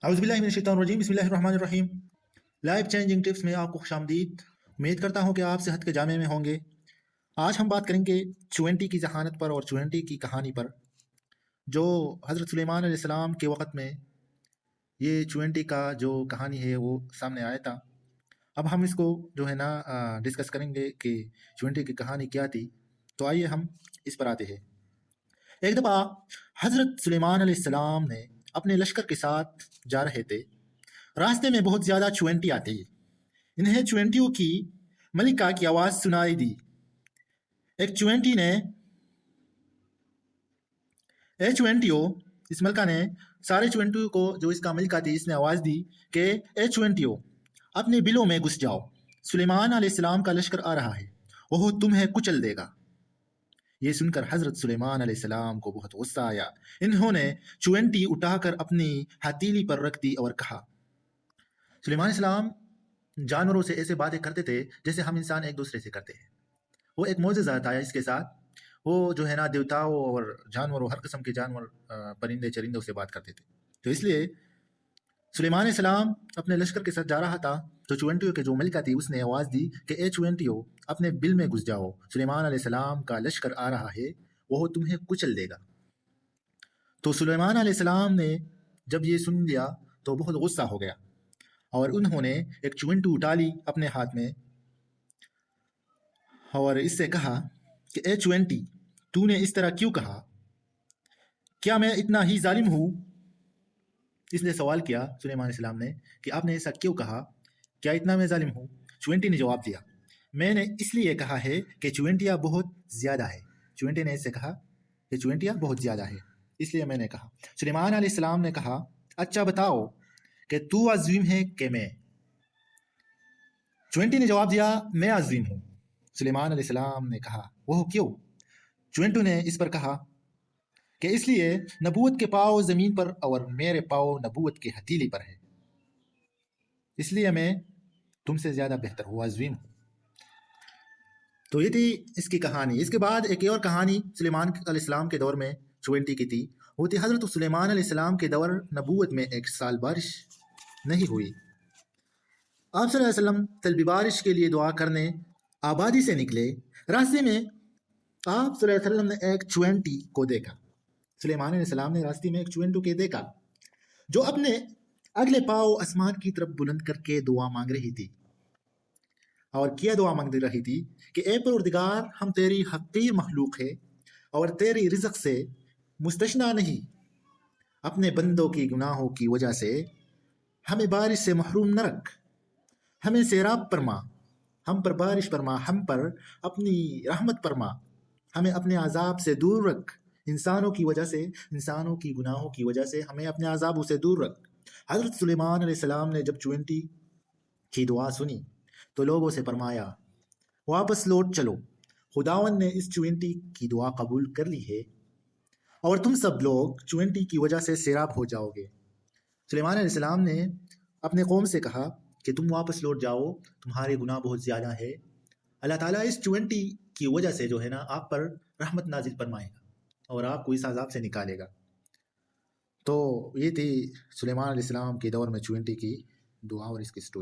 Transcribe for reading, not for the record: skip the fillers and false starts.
औज़ुबिल्लाहि बिस्मिल्लाहिर्रहमानिर्रहीम। Life changing tips में आपको खुशामदीद। उम्मीद करता हूँ कि आप सेहत के जामे में होंगे। आज हम बात करेंगे चुवेंटी की जहानत पर और चुवेंटी की कहानी पर, जो हज़रत सुलेमान अलैहिस्सलाम के वक़्त में ये चुवेंटी का जो कहानी है वो सामने आया था। अब हम इसको जो है ना डिस्कस करेंगे कि चुवेंटी की कहानी क्या थी। तो आइए हम इस पर आते हैं। एक दफ़ा हज़रत सुलेमान अलैहिस्सलाम ने अपने लश्कर के साथ जा रहे थे। रास्ते में बहुत ज़्यादा चुवेंटी आती। इन्हें चुवेंटियों की मलिका की आवाज़ सुनाई दी। एक चुवेंटी ने ए चुवेंटियों, इस मलिका ने सारे चुवेंटियों को, जो इसका मलिका थी, इसने आवाज़ दी कि ए चुवेंटियों, अपने बिलों में घुस जाओ। सुलेमान अलैहिस्सलाम का लश्कर आ रहा है, वो तुम्हें कुचल देगा। ये सुनकर हज़रत सुलेमान अलैहिस्सलाम को बहुत गुस्सा आया। इन्होंने चुवेंटी उठाकर अपनी हथेली पर रख दी और कहा। सुलेमान अलैहिस्सलाम जानवरों से ऐसे बातें करते थे जैसे हम इंसान एक दूसरे से करते हैं। वो एक मोजज़ा था इसके साथ। वो जो है ना देवताओं और जानवरों, हर किस्म के जानवर, परिंदे चरिंदों से बात करते थे। तो इसलिए सुलेमान अलैहिस्सलाम अपने लश्कर के साथ जा रहा था, तो चुवेंटियों के जो मलिका थी उसने आवाज़ दी कि ए चुवेंटियों, अपने बिल में घुस जाओ। सुलेमान अलैहिस्सलाम का लश्कर आ रहा है, वो तुम्हें कुचल देगा। तो सुलेमान अलैहिस्सलाम ने जब ये सुन लिया तो बहुत गुस्सा हो गया और उन्होंने एक चुवेंटी उठा ली अपने हाथ में और इससे कहा कि ए चुवेंटी, तूने इस तरह क्यों कहा? क्या मैं इतना ही जालिम हूँ? इसने सवाल किया सुलेमान अलैहिस्सलाम ने कि आपने ऐसा क्यों कहा? क्या इतना मैं जालिम हूँ? चुवेंटी ने जवाब दिया, मैंने इसलिए कहा है कि चुवेंटियाँ बहुत ज़्यादा है। चुवेंटी ने इससे कहा कि चुवेंटियाँ बहुत ज़्यादा है, इसलिए मैंने कहा। सुलेमान अलैहिस्सलाम ने कहा, अच्छा बताओ कि तू अज़ीम है कि मैं? चुवेंटी ने जवाब दिया, मैं अज़ीम हूँ। सुलेमान अलैहिस्सलाम ने कहा, वह क्यों? चुवेंटू ने इस पर कहा कि इसलिए नबूवत के पाँव ज़मीन पर और मेरे पाँव नबूवत की हथेली पर है, इसलिए मैं तुमसे ज़्यादा बेहतर हूँ, अज़ीम हूँ। तो ये थी इसकी कहानी। इसके बाद एक और कहानी सुलेमान अलैहिस्सलाम के दौर में चुवेंटी की थी। वो थी हज़रत सुलेमान अलैहिस्सलाम के दौर नबूवत में एक साल बारिश नहीं हुई। आप सल्लल्लाहु अलैहि वसल्लम तलबी बारिश के लिए दुआ करने आबादी से निकले। रास्ते में आप सल्लल्लाहु अलैहि वसल्लम ने एक चुवेंटी को देखा। सुलेमान अलैहिस्सलाम ने रास्ते में एक चुवेंटू के देखा जो अपने अगले पाँव आसमान की तरफ बुलंद करके दुआ मांग रही थी और क्या दुआ मांग रही थी कि ए परवरदिगार, हम तेरी हकीर मखलूक है और तेरी रिज़्क़ से मुस्तशना नहीं। अपने बंदों की गुनाहों की वजह से हमें बारिश से महरूम न रख। हमें सैराब फरमा, हम पर बारिश फरमा, हम पर अपनी रहमत फरमा। हमें अपने अजाब से दूर रख। इंसानों की वजह से, इंसानों की गुनाहों की वजह से हमें अपने अजाबों से दूर रख। हज़रत सुलेमान अलैहिस्सलाम ने जब चुवेंटी की दुआ सुनी तो लोगों से फरमाया, वापस लौट चलो, खुदावन ने इस चुवेंटी की दुआ कबूल कर ली है और तुम सब लोग चुवेंटी की वजह से सैराब हो जाओगे। सुलेमान अलैहिस्सलाम ने अपने कौम से कहा कि तुम वापस लौट जाओ, तुम्हारे गुनाह बहुत ज़्यादा है। अल्लाह ताला इस चुवेंटी की वजह से जो है ना आप पर रहमत नाजिल फरमाएगा और आपको इस अजाब से निकालेगा। तो ये थी सुलेमान अलैहिस्सलाम के दौर में चुवेंटी की दुआ और इसकी स्टोरी।